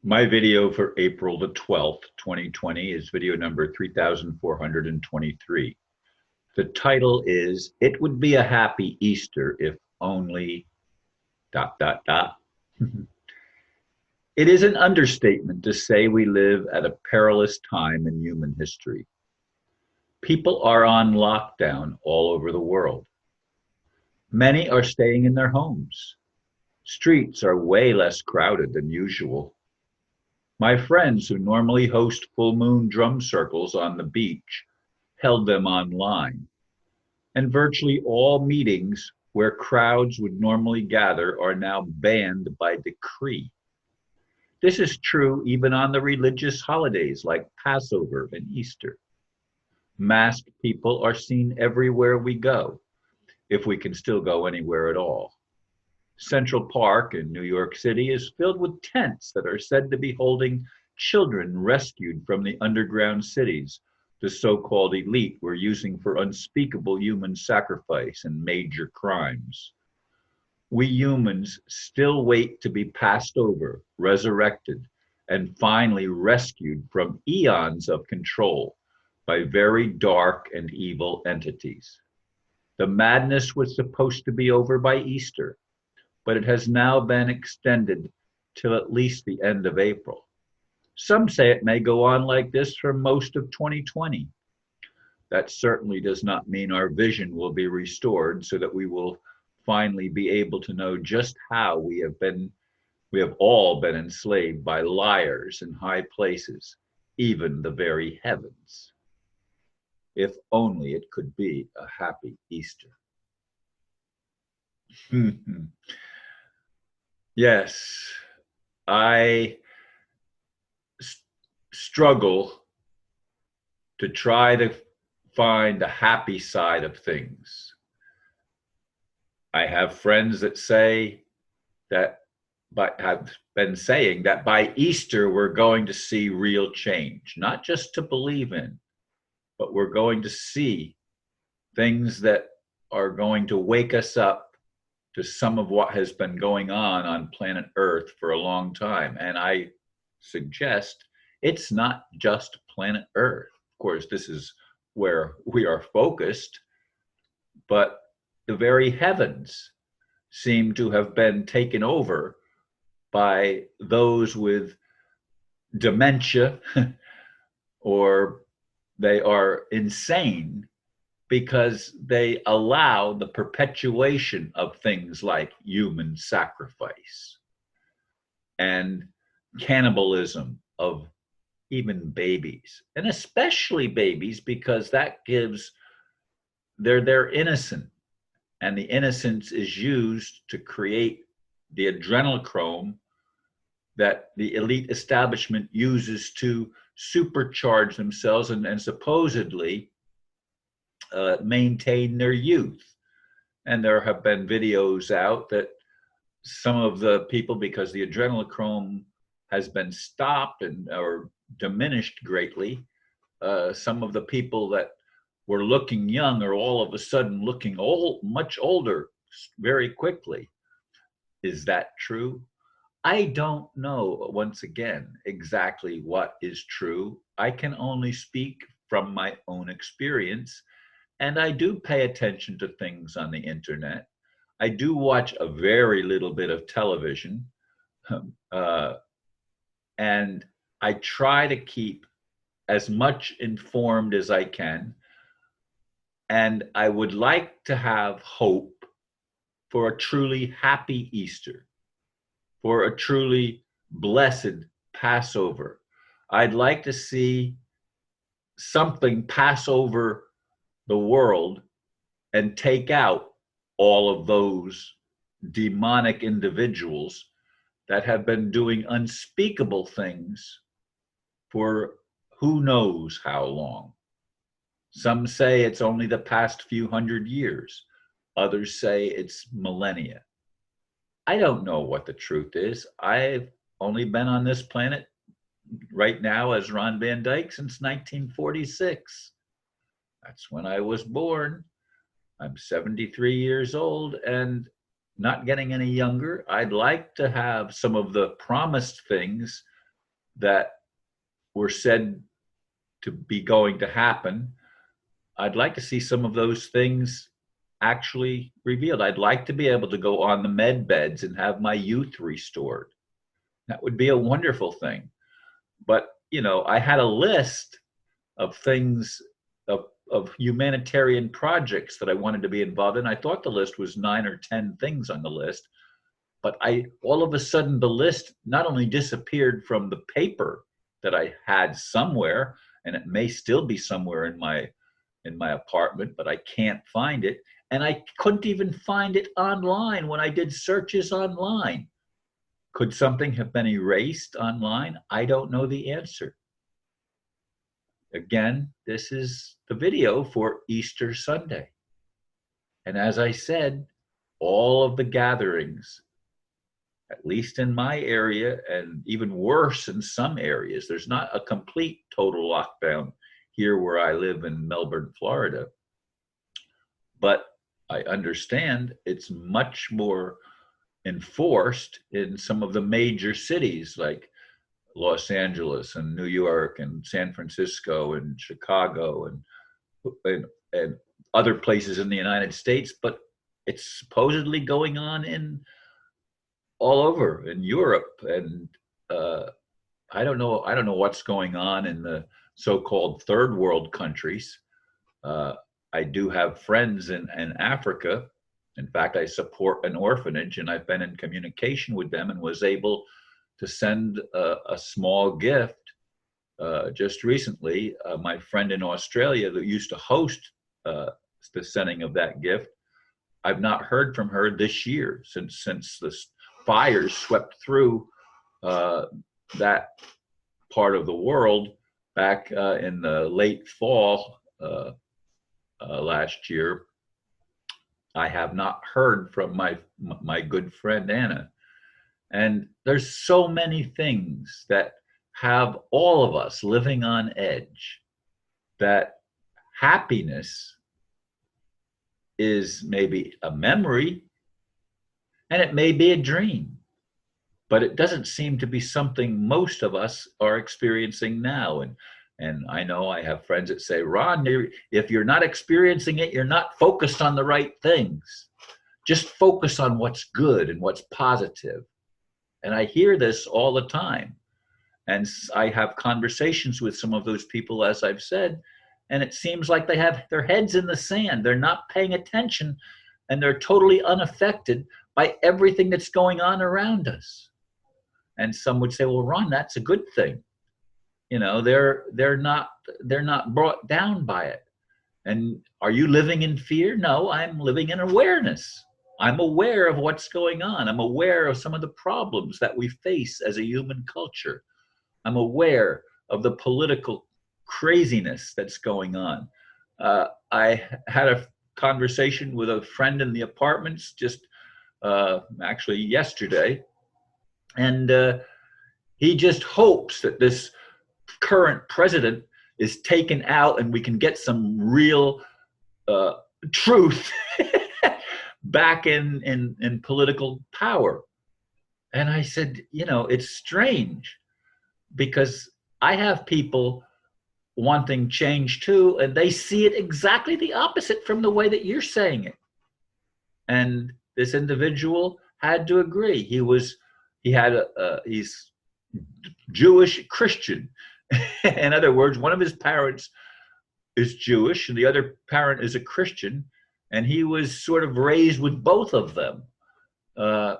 My video for April the 12th, 2020 is video number 3423. The title is It Would Be a Happy Easter If Only ... It is an understatement to say we live at a perilous time in human history. People are on lockdown all over the world. Many are staying in their homes. Streets are way less crowded than usual. My friends who normally host full moon drum circles on the beach held them online, and virtually all meetings where crowds would normally gather are now banned by decree. This is true even on the religious holidays like Passover and Easter. Masked people are seen everywhere we go, if we can still go anywhere at all. Central Park in New York City is filled with tents that are said to be holding children rescued from the underground cities the so-called elite were using for unspeakable human sacrifice and major crimes. We humans still wait to be passed over, resurrected, and finally rescued from eons of control by very dark and evil entities. The madness was supposed to be over by Easter, but it has now been extended till at least the end of April. Some say it may go on like this for most of 2020. That certainly does not mean our vision will be restored so that we will finally be able to know just how we have all been enslaved by liars in high places, even the very heavens. If only it could be a happy Easter. Yes, I struggle to try to find the happy side of things. I have friends that say that, but have been saying that by Easter we're going to see real change, not just to believe in, but we're going to see things that are going to wake us up to some of what has been going on planet Earth for a long time. And I suggest it's not just planet Earth. Of course, this is where we are focused, but the very heavens seem to have been taken over by those with dementia or they are insane because they allow the perpetuation of things like human sacrifice and cannibalism of even babies, and especially babies, because that gives they're innocent, and the innocence is used to create the adrenochrome that the elite establishment uses to supercharge themselves and supposedly maintain their youth. And there have been videos out that some of the people, because the adrenochrome has been stopped and or diminished greatly, some of the people that were looking young are all of a sudden looking old, much older very quickly. Is that true? I don't know, once again, exactly what is true. I can only speak from my own experience. And I do pay attention to things on the internet. I do watch a very little bit of television. And I try to keep as much informed as I can. And I would like to have hope for a truly happy Easter, for a truly blessed Passover. I'd like to see something pass over the world and take out all of those demonic individuals that have been doing unspeakable things for who knows how long. Some say it's only the past few hundred years. Others say it's millennia. I don't know what the truth is. I've only been on this planet right now as Ron Van Dyke since 1946. That's when I was born. I'm 73 years old and not getting any younger. I'd like to have some of the promised things that were said to be going to happen, I'd like to see some of those things actually revealed. I'd like to be able to go on the med beds and have my youth restored. That would be a wonderful thing. But, I had a list of things, of humanitarian projects that I wanted to be involved in. I thought the list was 9 or 10 things on the list, but all of a sudden the list not only disappeared from the paper that I had somewhere, and it may still be somewhere in my apartment, but I can't find it. And I couldn't even find it online when I did searches online. Could something have been erased online? I don't know the answer. Again, this is the video for Easter Sunday. And as I said, all of the gatherings, at least in my area, and even worse in some areas, there's not a complete total lockdown here where I live in Melbourne, Florida. But I understand it's much more enforced in some of the major cities like Los Angeles and New York and San Francisco and Chicago and other places in the United States, but it's supposedly going on in all over in Europe. And I don't know what's going on in the so-called third world countries. I do have friends in Africa. In fact, I support an orphanage, and I've been in communication with them and was able to send a small gift just recently. My friend in Australia that used to host the sending of that gift, I've not heard from her this year since the fires swept through that part of the world back in the late fall last year. I have not heard from my good friend Anna. And there's so many things that have all of us living on edge, that happiness is maybe a memory and it may be a dream, but it doesn't seem to be something most of us are experiencing now. And I know I have friends that say, Ron, if you're not experiencing it, you're not focused on the right things. Just focus on what's good and what's positive. And I hear this all the time. And I have conversations with some of those people, as I've said, and it seems like they have their heads in the sand. They're not paying attention, and they're totally unaffected by everything that's going on around us. And some would say, well, Ron, that's a good thing. They're not brought down by it. And are you living in fear? No, I'm living in awareness. I'm aware of what's going on. I'm aware of some of the problems that we face as a human culture. I'm aware of the political craziness that's going on. I had a conversation with a friend in the apartments just actually yesterday, and he just hopes that this current president is taken out and we can get some real truth back in political power. And I said, it's strange, because I have people wanting change too, and they see it exactly the opposite from the way that you're saying it. And this individual had to agree. He's Jewish Christian. In other words, one of his parents is Jewish and the other parent is a Christian, and he was sort of raised with both of them. And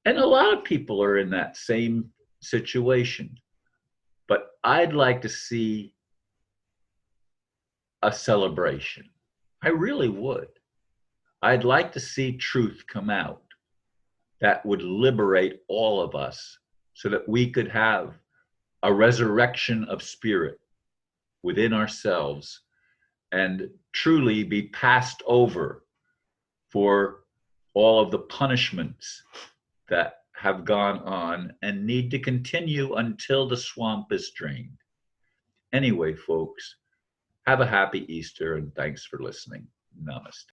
a lot of people are in that same situation. But I'd like to see a celebration. I really would. I'd like to see truth come out that would liberate all of us so that we could have a resurrection of spirit within ourselves and truly be passed over for all of the punishments that have gone on and need to continue until the swamp is drained. Anyway, folks, have a happy Easter and thanks for listening. Namaste.